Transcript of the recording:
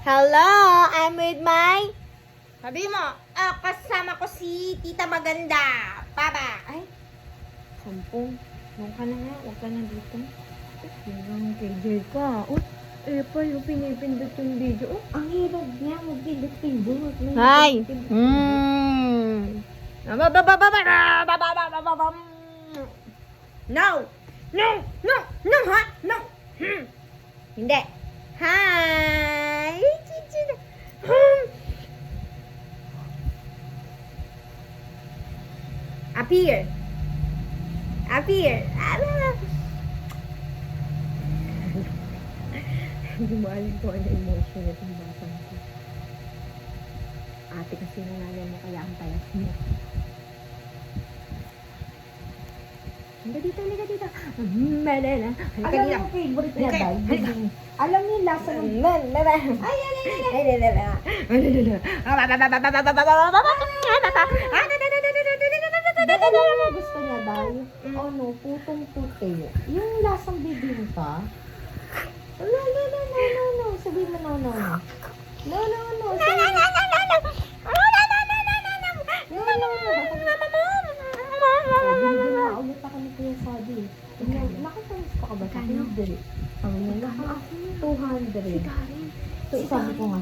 Hello, I'm with my... Sabi mo, kasama ko si Tita Maganda. Papa. Ay, sampung. Huwag ka na nga, huwag ka na dito. Hanggang KJ ka. Oh, Apple, pinipindot yung video. Oh, ang hirap niya, magpindot-pindot. Hi! No! No! No! No, ha? No! Hindi. Hi! Appear. Appear. Hindi mo alam kung ano emotion itong batang ko. Ate kasi ng nanay mo kaya ang talas mo. Halika dito, halika dito. Malala. Halika dito. Alam mo, favorite niya, Halika, Day. halika. Alam niya yung lasa ng... Malala. Ay, Alam mo gusto niya, Day? Ano, putong puti. Yung lasang bibingka. No. Sabihin mo, no. No. Sabihin mo, binigyan na ulit ako ni Kuya Sabi. Nakatalis pa ka ba sa akin? Hindi. Ang nila, 200. So, sabi ko nga